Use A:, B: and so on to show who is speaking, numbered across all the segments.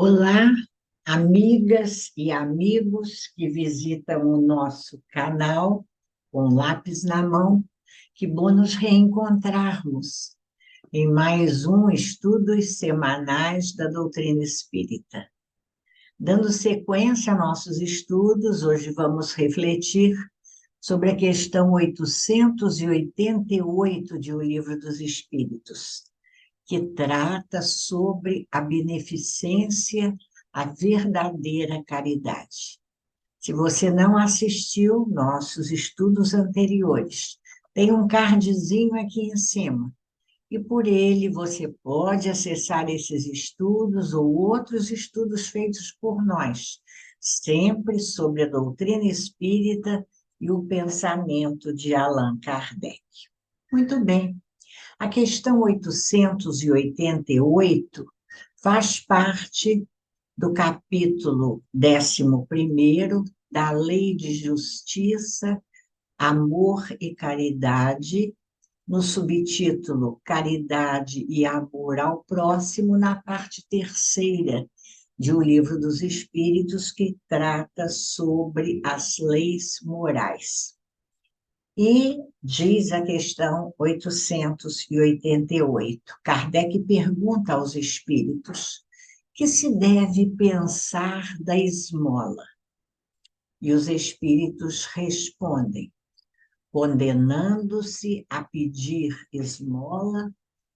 A: Olá, amigas e amigos que visitam o nosso canal com lápis na mão. Que bom nos reencontrarmos em mais um Estudos Semanais da Doutrina Espírita. Dando sequência a nossos estudos, hoje vamos refletir sobre a questão 888 de O Livro dos Espíritos, que trata sobre a beneficência, a verdadeira caridade. Se você não assistiu nossos estudos anteriores, tem um cardzinho aqui em cima, e por ele você pode acessar esses estudos ou outros estudos feitos por nós, sempre sobre a doutrina espírita e o pensamento de Allan Kardec. Muito bem. A questão 888 faz parte do capítulo 11º da Lei de Justiça, Amor e Caridade, no subtítulo Caridade e Amor ao Próximo, na parte terceira de O Livro dos Espíritos, que trata sobre as leis morais. E diz a questão 888, Kardec pergunta aos espíritos que se deve pensar da esmola. E os espíritos respondem: condenando-se a pedir esmola,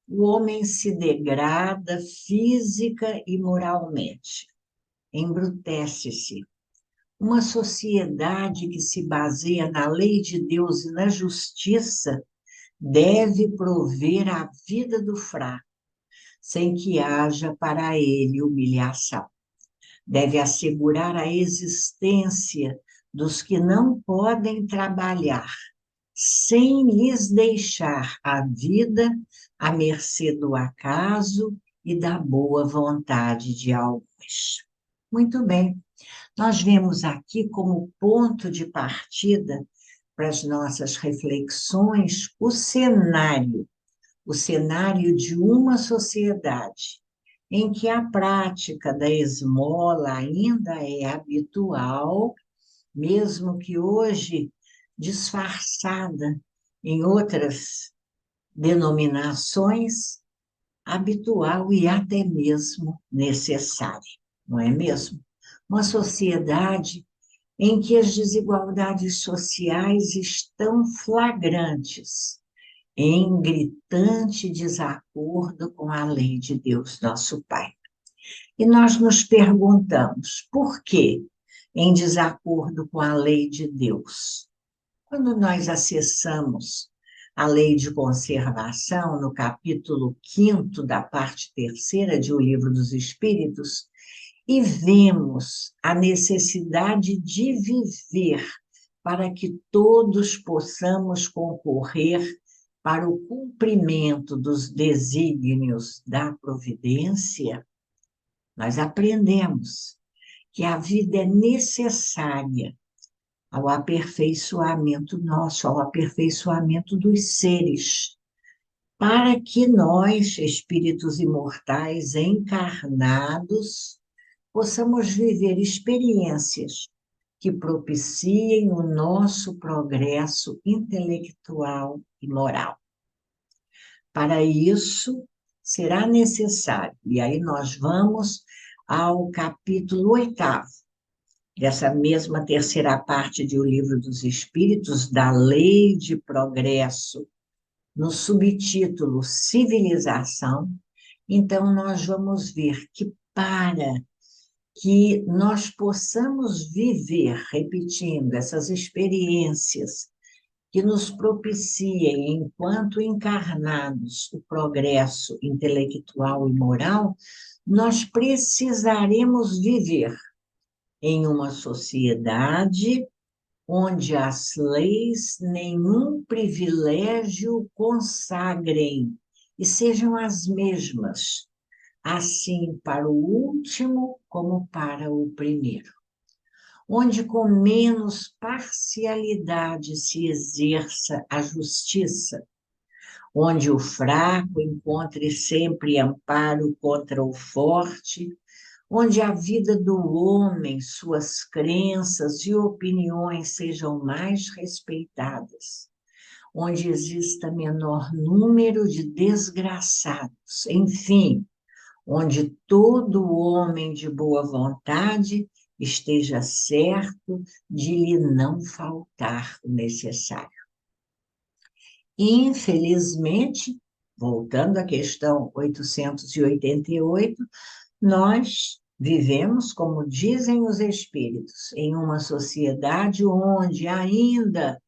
A: o homem se degrada física e moralmente, embrutece-se. Uma sociedade que se baseia na lei de Deus e na justiça deve prover a vida do fraco, sem que haja para ele humilhação. Deve assegurar a existência dos que não podem trabalhar, sem lhes deixar a vida à mercê do acaso e da boa vontade de alguns. Muito bem, nós vemos aqui como ponto de partida para as nossas reflexões o cenário de uma sociedade em que a prática da esmola ainda é habitual, mesmo que hoje disfarçada em outras denominações, habitual e até mesmo necessária, não é mesmo? Uma sociedade em que as desigualdades sociais estão flagrantes, em gritante desacordo com a lei de Deus, nosso Pai. E nós nos perguntamos, por que em desacordo com a lei de Deus? Quando nós acessamos a lei de conservação, no capítulo 5º da parte terceira de O Livro dos Espíritos, e vemos a necessidade de viver para que todos possamos concorrer para o cumprimento dos desígnios da providência, nós aprendemos que a vida é necessária ao aperfeiçoamento nosso, ao aperfeiçoamento dos seres, para que nós, espíritos imortais encarnados, possamos viver experiências que propiciem o nosso progresso intelectual e moral. Para isso, será necessário, e aí nós vamos ao capítulo 8º, dessa mesma terceira parte de O Livro dos Espíritos, da Lei de Progresso, no subtítulo Civilização. Então, nós vamos ver que para que nós possamos viver, repetindo, essas experiências que nos propiciem, enquanto encarnados, o progresso intelectual e moral, nós precisaremos viver em uma sociedade onde as leis nenhum privilégio consagrem e sejam as mesmas, assim para o último como para o primeiro, onde com menos parcialidade se exerça a justiça, onde o fraco encontre sempre amparo contra o forte, onde a vida do homem, suas crenças e opiniões sejam mais respeitadas, onde exista menor número de desgraçados, enfim, onde todo homem de boa vontade esteja certo de lhe não faltar o necessário. Infelizmente, voltando à questão 888, nós vivemos, como dizem os espíritos, em uma sociedade onde ainda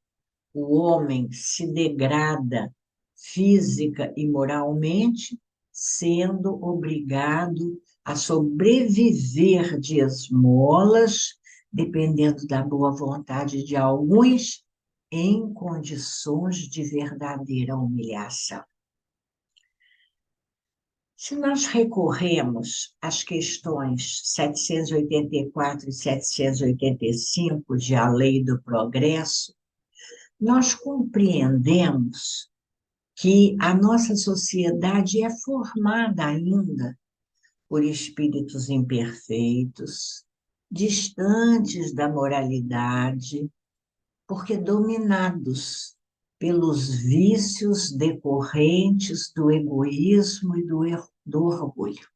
A: o homem se degrada física e moralmente, sendo obrigado a sobreviver de esmolas, dependendo da boa vontade de alguns, em condições de verdadeira humilhação. Se nós recorremos às questões 784 e 785 de A Lei do Progresso, nós compreendemos que a nossa sociedade é formada ainda por espíritos imperfeitos, distantes da moralidade, porque dominados pelos vícios decorrentes do egoísmo e do orgulho,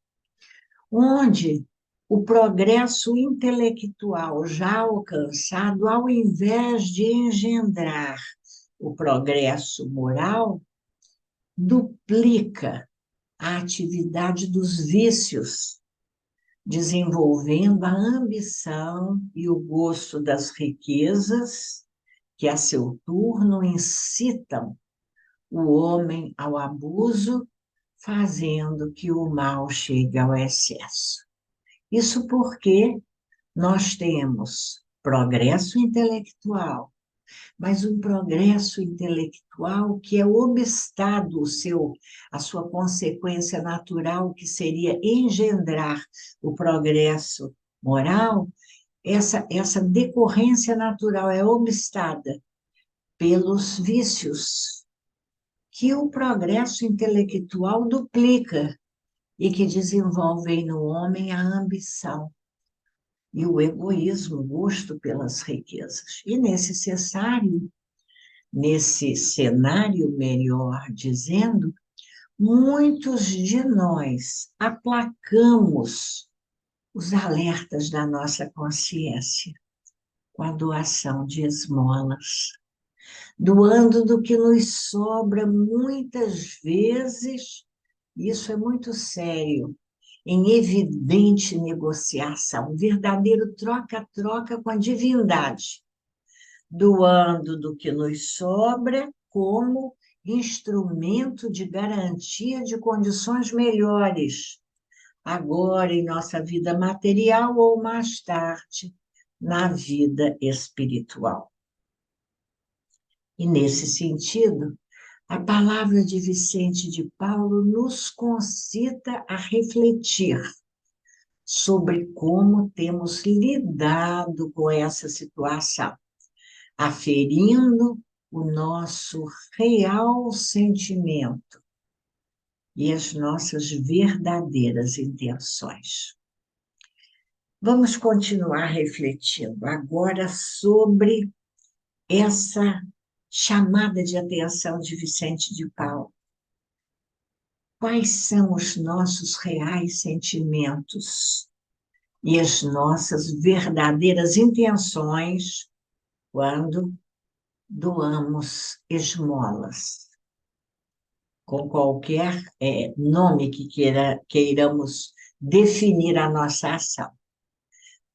A: onde o progresso intelectual já alcançado, ao invés de engendrar o progresso moral, duplica a atividade dos vícios, desenvolvendo a ambição e o gosto das riquezas, que a seu turno incitam o homem ao abuso, fazendo que o mal chegue ao excesso. Isso porque nós temos progresso intelectual, mas um progresso intelectual que é obstado a sua consequência natural, que seria engendrar o progresso moral, essa decorrência natural é obstada pelos vícios, que o progresso intelectual duplica e que desenvolvem no homem a ambição e o egoísmo, o gosto pelas riquezas. E nesse cenário melhor dizendo, muitos de nós aplacamos os alertas da nossa consciência com a doação de esmolas, doando do que nos sobra muitas vezes, isso é muito sério, em evidente negociação, verdadeiro troca-troca com a divindade, doando do que nos sobra como instrumento de garantia de condições melhores, agora em nossa vida material ou mais tarde na vida espiritual. E nesse sentido, a palavra de Vicente de Paulo nos concita a refletir sobre como temos lidado com essa situação, aferindo o nosso real sentimento e as nossas verdadeiras intenções. Vamos continuar refletindo agora sobre essa chamada de atenção de Vicente de Paulo. Quais são os nossos reais sentimentos e as nossas verdadeiras intenções quando doamos esmolas, com qualquer nome que queiramos definir a nossa ação?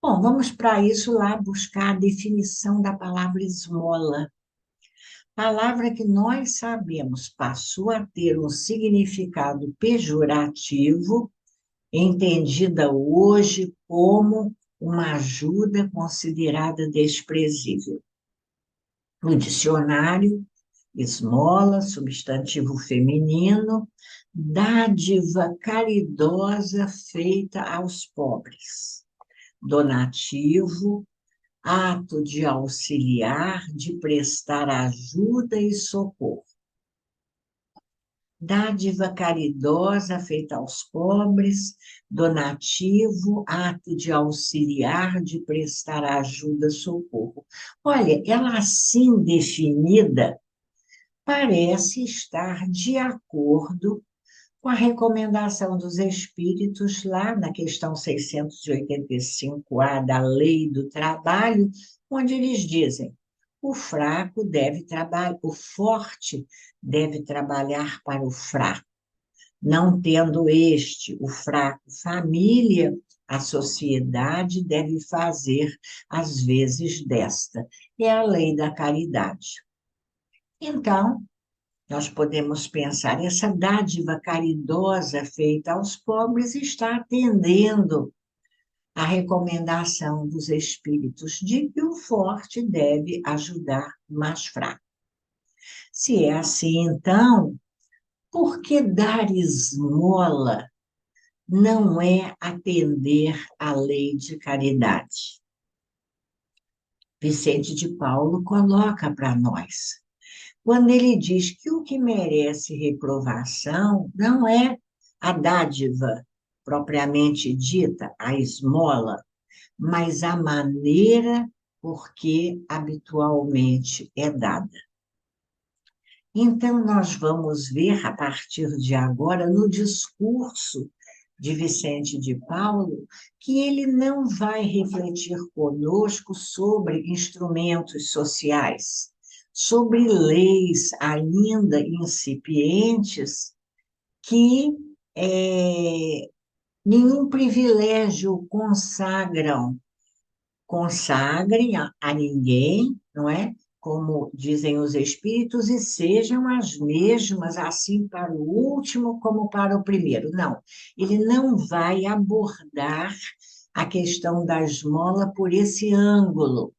A: Bom, vamos para isso lá buscar a definição da palavra esmola. Palavra que nós sabemos passou a ter um significado pejorativo, entendida hoje como uma ajuda considerada desprezível. No dicionário, esmola, substantivo feminino, dádiva caridosa feita aos pobres. Donativo, ato de auxiliar, de prestar ajuda e socorro. dádiva caridosa feita aos pobres, donativo, ato de auxiliar, de prestar ajuda, socorro. Olha, ela assim definida parece estar de acordo com a recomendação dos espíritos lá na questão 685A da Lei do Trabalho, onde eles dizem: o fraco deve trabalhar, o forte deve trabalhar para o fraco. Não tendo este, o fraco, família, a sociedade deve fazer as vezes desta. É a lei da caridade. Então, nós podemos pensar, essa dádiva caridosa feita aos pobres está atendendo à recomendação dos espíritos de que o forte deve ajudar o mais fraco. Se é assim, então, por que dar esmola não é atender à lei de caridade? Vicente de Paulo coloca para nós, quando ele diz que o que merece reprovação não é a dádiva propriamente dita, a esmola, mas a maneira por que habitualmente é dada. Então, nós vamos ver, a partir de agora, no discurso de Vicente de Paulo, que ele não vai refletir conosco sobre instrumentos sociais, sobre leis ainda incipientes que nenhum privilégio consagrem a ninguém, não é? Como dizem os espíritos, e sejam as mesmas, assim para o último como para o primeiro. Não, ele não vai abordar a questão da esmola por esse ângulo.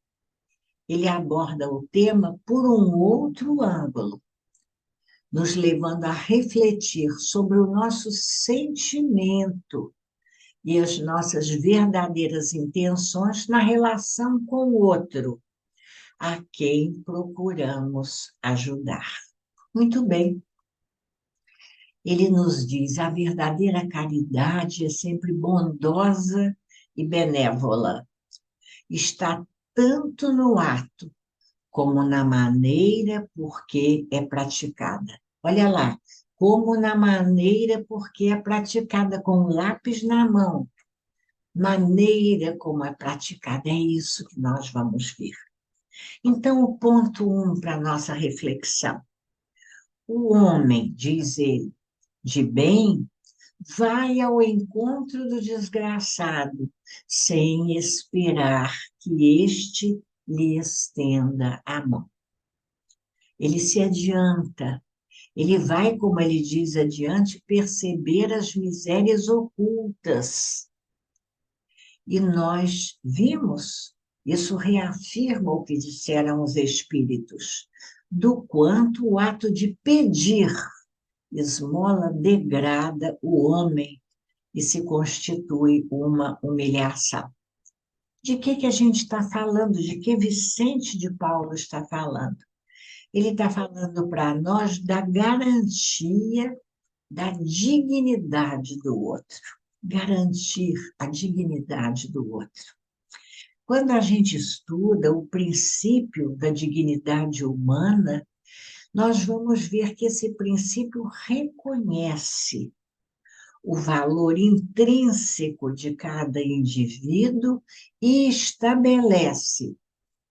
A: Ele aborda o tema por um outro ângulo, nos levando a refletir sobre o nosso sentimento e as nossas verdadeiras intenções na relação com o outro, a quem procuramos ajudar. Muito bem. Ele nos diz: a verdadeira caridade é sempre bondosa e benévola. Está tanto no ato como na maneira por que é praticada. Olha lá, como na maneira por que é praticada, com o lápis na mão. Maneira como é praticada, é isso que nós vamos ver. Então, o ponto 1 para a nossa reflexão. O homem, diz ele, de bem, vai ao encontro do desgraçado, sem esperar que este lhe estenda a mão. Ele se adianta, ele vai, como ele diz adiante, perceber as misérias ocultas. E nós vimos, isso reafirma o que disseram os espíritos, do quanto o ato de pedir esmola degrada o homem e se constitui uma humilhação. De que a gente está falando? De que Vicente de Paulo está falando? Ele está falando para nós da garantia da dignidade do outro. Garantir a dignidade do outro. Quando a gente estuda o princípio da dignidade humana, nós vamos ver que esse princípio reconhece o valor intrínseco de cada indivíduo e estabelece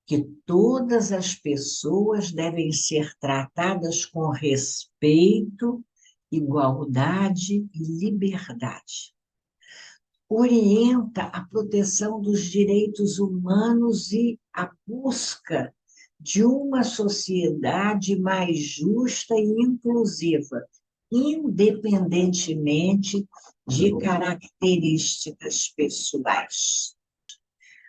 A: que todas as pessoas devem ser tratadas com respeito, igualdade e liberdade. Orienta a proteção dos direitos humanos e a busca de uma sociedade mais justa e inclusiva, independentemente de características pessoais.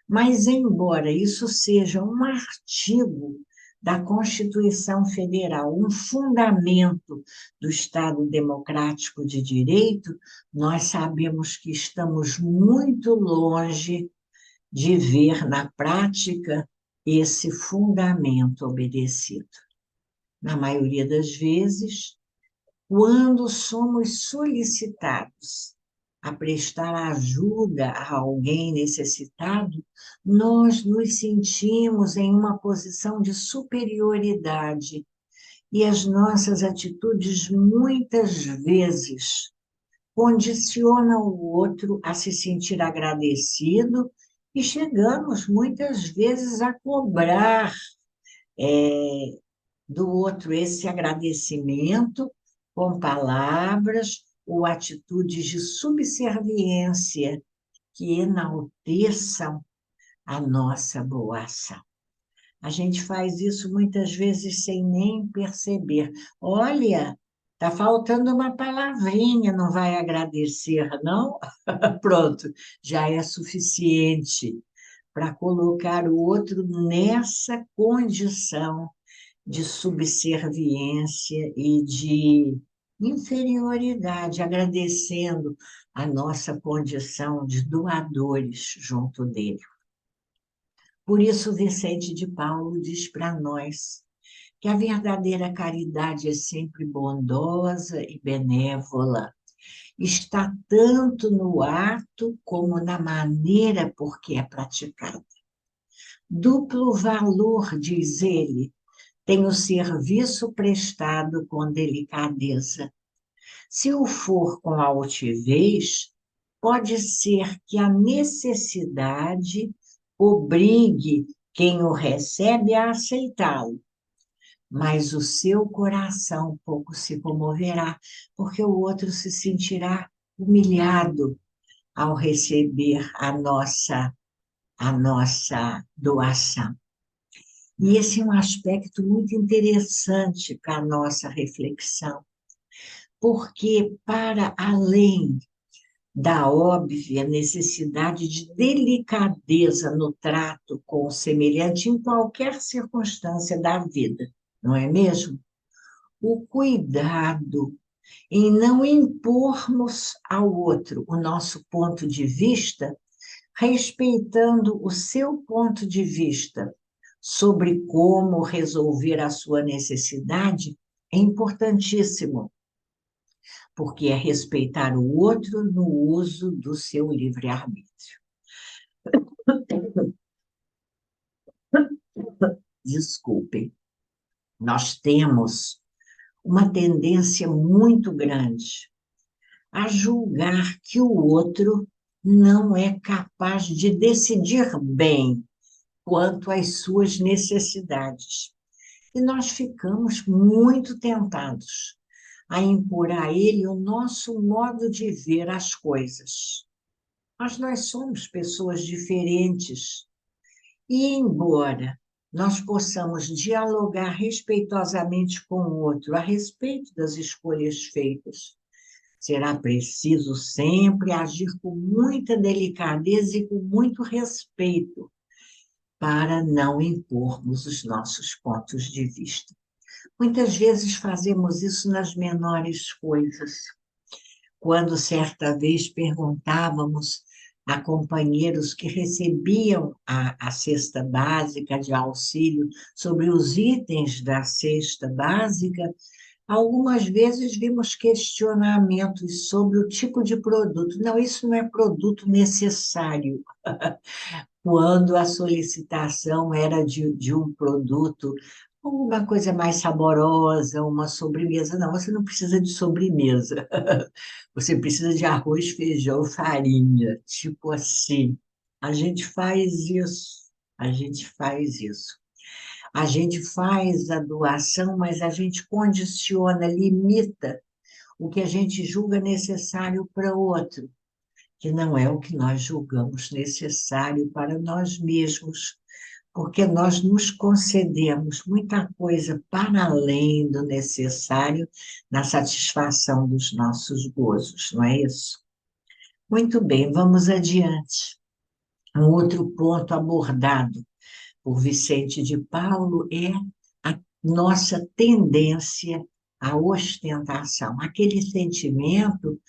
A: Mas, embora isso seja um artigo da Constituição Federal, um fundamento do Estado Democrático de Direito, nós sabemos que estamos muito longe de ver na prática esse fundamento obedecido. Na maioria das vezes, Quando somos solicitados a prestar ajuda a alguém necessitado, nós nos sentimos em uma posição de superioridade e as nossas atitudes muitas vezes condicionam o outro a se sentir agradecido e chegamos muitas vezes a cobrar do outro esse agradecimento com palavras ou atitudes de subserviência que enalteçam a nossa boa ação. A gente faz isso muitas vezes sem nem perceber. Olha, está faltando uma palavrinha, não vai agradecer, não? Pronto, já é suficiente para colocar o outro nessa condição de subserviência e de inferioridade, agradecendo a nossa condição de doadores junto dele. Por isso, Vicente de Paulo diz para nós que a verdadeira caridade é sempre bondosa e benévola. Está tanto no ato como na maneira por que é praticada. Duplo valor, diz ele, tem o serviço prestado com delicadeza. Se o for com altivez, pode ser que a necessidade obrigue quem o recebe a aceitá-lo, mas o seu coração pouco se comoverá, porque o outro se sentirá humilhado ao receber a nossa doação. E esse é um aspecto muito interessante para a nossa reflexão, porque, para além da óbvia necessidade de delicadeza no trato com o semelhante em qualquer circunstância da vida, não é mesmo? O cuidado em não impormos ao outro o nosso ponto de vista, respeitando o seu ponto de vista sobre como resolver a sua necessidade, é importantíssimo, porque é respeitar o outro no uso do seu livre-arbítrio. Desculpem, nós temos uma tendência muito grande a julgar que o outro não é capaz de decidir bem quanto às suas necessidades. E nós ficamos muito tentados a impor a ele o nosso modo de ver as coisas. Mas nós somos pessoas diferentes e, embora nós possamos dialogar respeitosamente com o outro a respeito das escolhas feitas, será preciso sempre agir com muita delicadeza e com muito respeito para não impormos os nossos pontos de vista. Muitas vezes fazemos isso nas menores coisas. Quando certa vez perguntávamos a companheiros que recebiam a cesta básica de auxílio sobre os itens da cesta básica, algumas vezes vimos questionamentos sobre o tipo de produto. Não, isso não é produto necessário. Quando a solicitação era de um produto, alguma coisa mais saborosa, uma sobremesa. Não, você não precisa de sobremesa. Você precisa de arroz, feijão, farinha, tipo assim. A gente faz isso, a gente faz isso. A gente faz a doação, mas a gente condiciona, limita o que a gente julga necessário para o outro, que não é o que nós julgamos necessário para nós mesmos, porque nós nos concedemos muita coisa para além do necessário na satisfação dos nossos gozos, não é isso? Muito bem, vamos adiante. Um outro ponto abordado por Vicente de Paulo é a nossa tendência à ostentação, aquele sentimento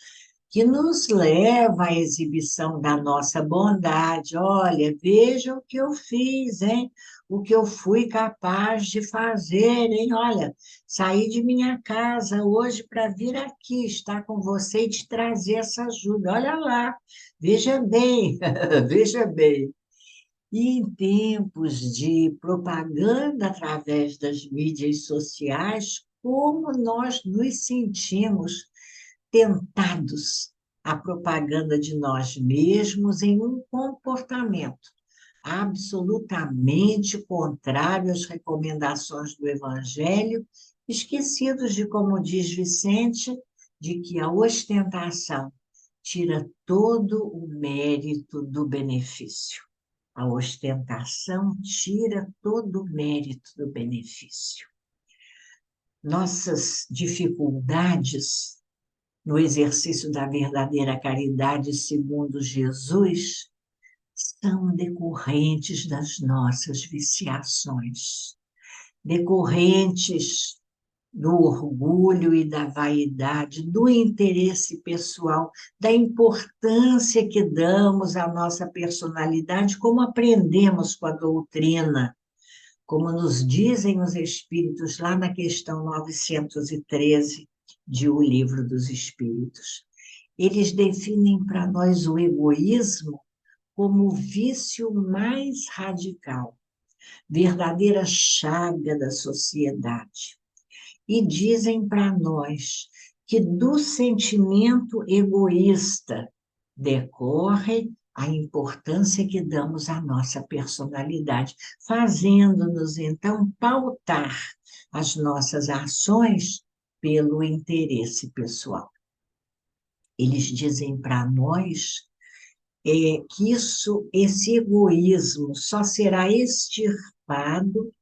A: que nos leva à exibição da nossa bondade. Olha, veja o que eu fiz, hein? O que eu fui capaz de fazer, hein? Olha, saí de minha casa hoje para vir aqui, estar com você e te trazer essa ajuda. Olha lá, veja bem, veja bem. E em tempos de propaganda através das mídias sociais, como nós nos sentimos tentados à propaganda de nós mesmos em um comportamento absolutamente contrário às recomendações do Evangelho, esquecidos de, como diz Vicente, de que a ostentação tira todo o mérito do benefício. A ostentação tira todo o mérito do benefício. Nossas dificuldades no exercício da verdadeira caridade segundo Jesus são decorrentes das nossas viciações, decorrentes do orgulho e da vaidade, do interesse pessoal, da importância que damos à nossa personalidade, como aprendemos com a doutrina, como nos dizem os Espíritos lá na questão 913 de O Livro dos Espíritos. Eles definem para nós o egoísmo como o vício mais radical, verdadeira chaga da sociedade. E dizem para nós que do sentimento egoísta decorre a importância que damos à nossa personalidade, fazendo-nos, então, pautar as nossas ações pelo interesse pessoal. Eles dizem para nós que esse egoísmo só será extirpado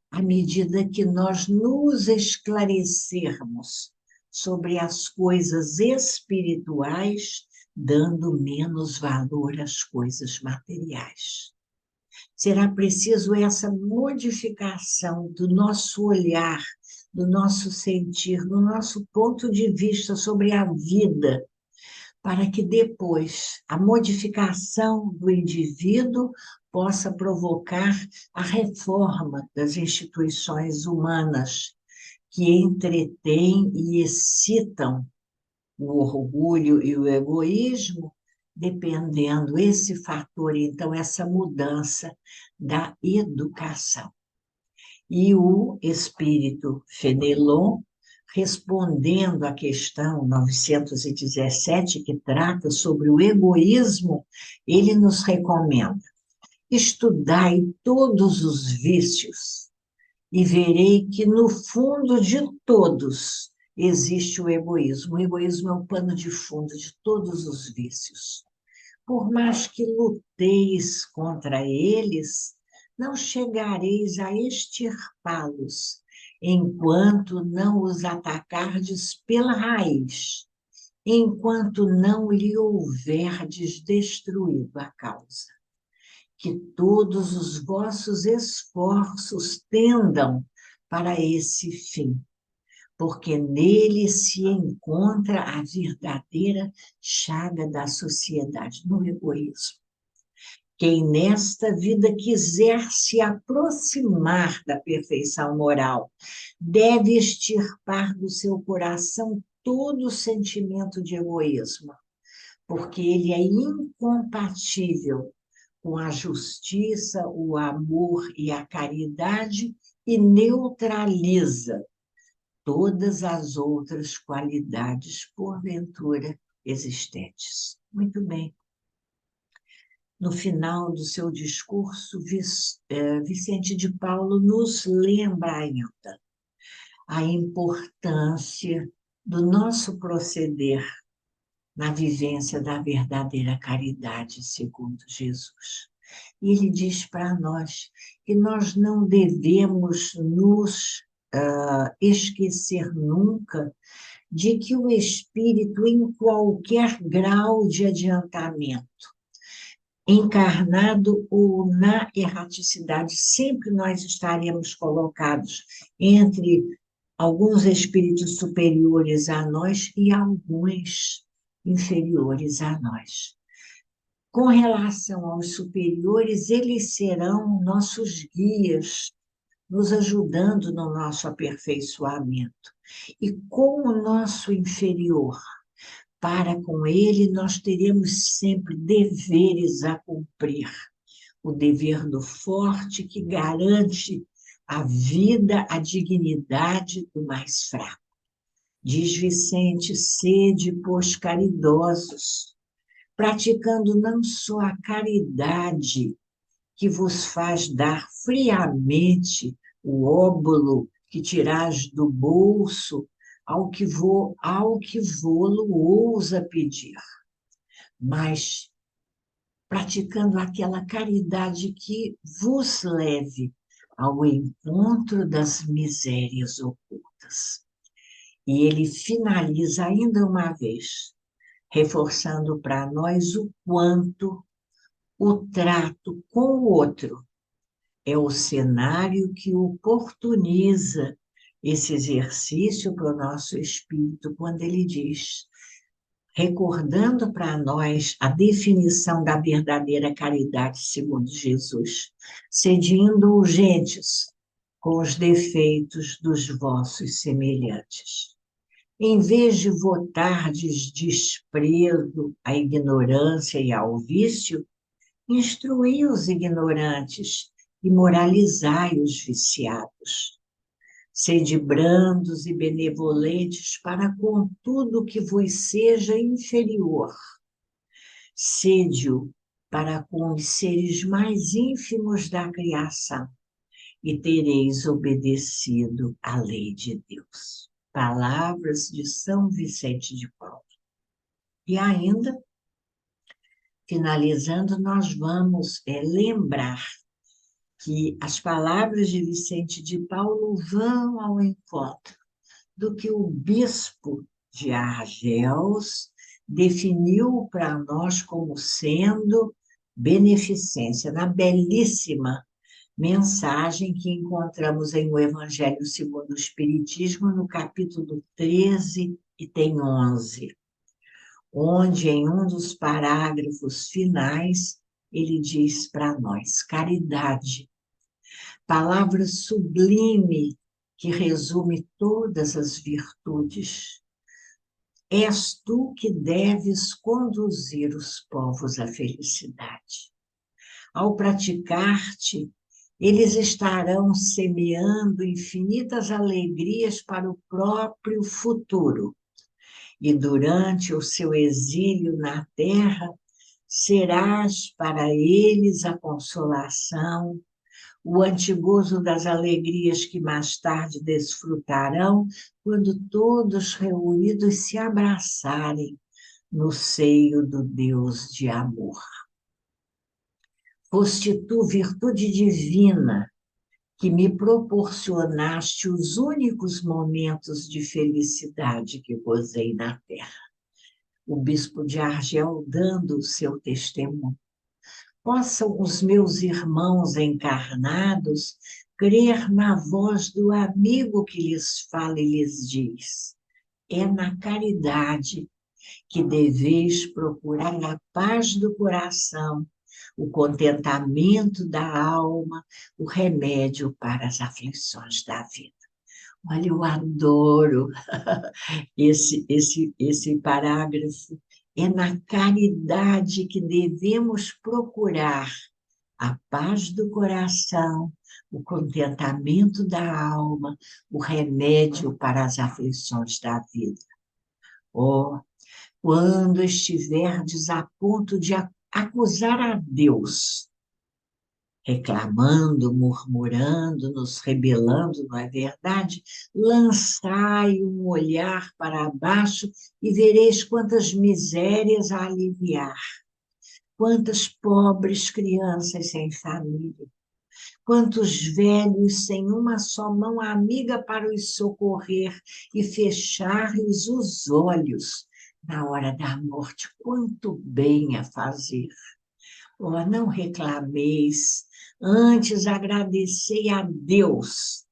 A: à medida que nós nos esclarecermos sobre as coisas espirituais, dando menos valor às coisas materiais. Será preciso essa modificação do nosso olhar, do nosso sentir, do nosso ponto de vista sobre a vida, para que depois a modificação do indivíduo possa provocar a reforma das instituições humanas, que entretêm e excitam o orgulho e o egoísmo, dependendo esse fator, então, essa mudança da educação. E o espírito Fenelon, respondendo à questão 917, que trata sobre o egoísmo, ele nos recomenda: estudai todos os vícios e verei que no fundo de todos existe o egoísmo. O egoísmo é o pano de fundo de todos os vícios. Por mais que luteis contra eles, não chegareis a extirpá-los, enquanto não os atacardes pela raiz, enquanto não lhe houverdes destruído a causa. Que todos os vossos esforços tendam para esse fim, porque nele se encontra a verdadeira chaga da sociedade, no egoísmo. Quem nesta vida quiser se aproximar da perfeição moral, deve extirpar do seu coração todo o sentimento de egoísmo, porque ele é incompatível com a justiça, o amor e a caridade e neutraliza todas as outras qualidades, porventura, existentes. Muito bem. No final do seu discurso, Vicente de Paulo nos lembra ainda a importância do nosso proceder na vivência da verdadeira caridade segundo Jesus. E ele diz para nós que nós não devemos nos esquecer nunca de que o espírito, em qualquer grau de adiantamento, encarnado ou na erraticidade, sempre nós estaremos colocados entre alguns espíritos superiores a nós e alguns inferiores a nós. Com relação aos superiores, eles serão nossos guias, nos ajudando no nosso aperfeiçoamento. E com o nosso inferior, para com ele, nós teremos sempre deveres a cumprir. O dever do forte que garante a vida, a dignidade do mais fraco. Diz Vicente: sede, pois, caridosos, praticando não só a caridade que vos faz dar friamente o óbolo que tirás do bolso ao que vô-lo ousa pedir, mas praticando aquela caridade que vos leve ao encontro das misérias ocultas. E ele finaliza ainda uma vez, reforçando para nós o quanto o trato com o outro é o cenário que oportuniza esse exercício para o nosso espírito, quando ele diz, recordando para nós a definição da verdadeira caridade segundo Jesus, sedindo urgentes com os defeitos dos vossos semelhantes. Em vez de votardes desprezo à ignorância e ao vício, instruí os ignorantes e moralizai os viciados. Sede brandos e benevolentes para com tudo que vos seja inferior. Sede-o para com os seres mais ínfimos da criação, e tereis obedecido à lei de Deus. Palavras de São Vicente de Paulo. E ainda, finalizando, nós vamos lembrar que as palavras de Vicente de Paulo vão ao encontro do que o bispo de Argéus definiu para nós como sendo beneficência, na belíssima mensagem que encontramos em O Evangelho segundo o Espiritismo, no capítulo 13, e tem 11, onde em um dos parágrafos finais ele diz para nós: caridade, palavra sublime que resume todas as virtudes. És tu que deves conduzir os povos à felicidade. Ao praticar-te, eles estarão semeando infinitas alegrias para o próprio futuro. E durante o seu exílio na terra, serás para eles a consolação, o antigozo das alegrias que mais tarde desfrutarão, quando todos reunidos se abraçarem no seio do Deus de amor. Foste tu, virtude divina, que me proporcionaste os únicos momentos de felicidade que gozei na terra. O bispo de Argel dando o seu testemunho. Possam os meus irmãos encarnados crer na voz do amigo que lhes fala e lhes diz: é na caridade que deveis procurar a paz do coração, o contentamento da alma, o remédio para as aflições da vida. Olha, eu adoro esse parágrafo. É na caridade que devemos procurar a paz do coração, o contentamento da alma, o remédio para as aflições da vida. Oh, quando estiverdes a ponto de acusar a Deus, reclamando, murmurando, nos rebelando, não é verdade? Lançai um olhar para baixo e vereis quantas misérias a aliviar, quantas pobres crianças sem família, quantos velhos sem uma só mão amiga para os socorrer e fechar-lhes os olhos na hora da morte, quanto bem a fazer. Oh, não reclameis, antes agradecei a Deus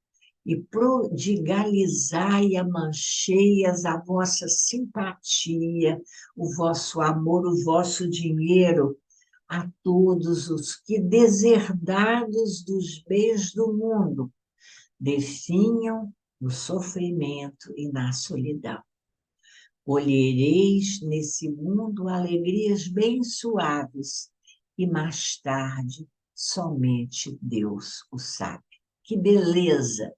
A: e prodigalizai a mancheias a vossa simpatia, o vosso amor, o vosso dinheiro a todos os que, deserdados dos bens do mundo, definham no sofrimento e na solidão. Colhereis nesse mundo alegrias bem suaves, e mais tarde somente Deus o sabe. Que beleza!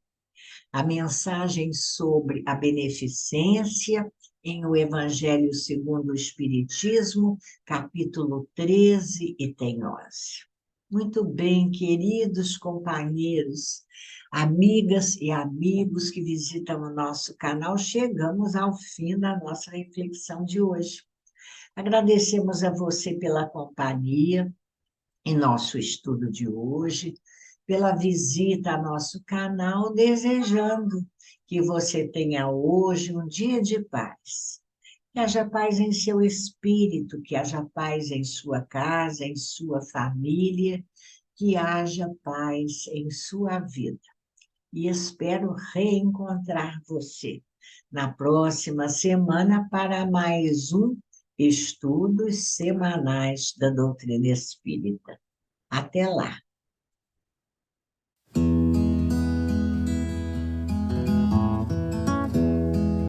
A: A mensagem sobre a beneficência em O Evangelho segundo o Espiritismo, capítulo 13, item 11. Muito bem, queridos companheiros, amigas e amigos que visitam o nosso canal, chegamos ao fim da nossa reflexão de hoje. Agradecemos a você pela companhia em nosso estudo de hoje, pela visita ao nosso canal, desejando que você tenha hoje um dia de paz. Que haja paz em seu espírito, que haja paz em sua casa, em sua família, que haja paz em sua vida. E espero reencontrar você na próxima semana para mais um Estudos Semanais da Doutrina Espírita. Até lá!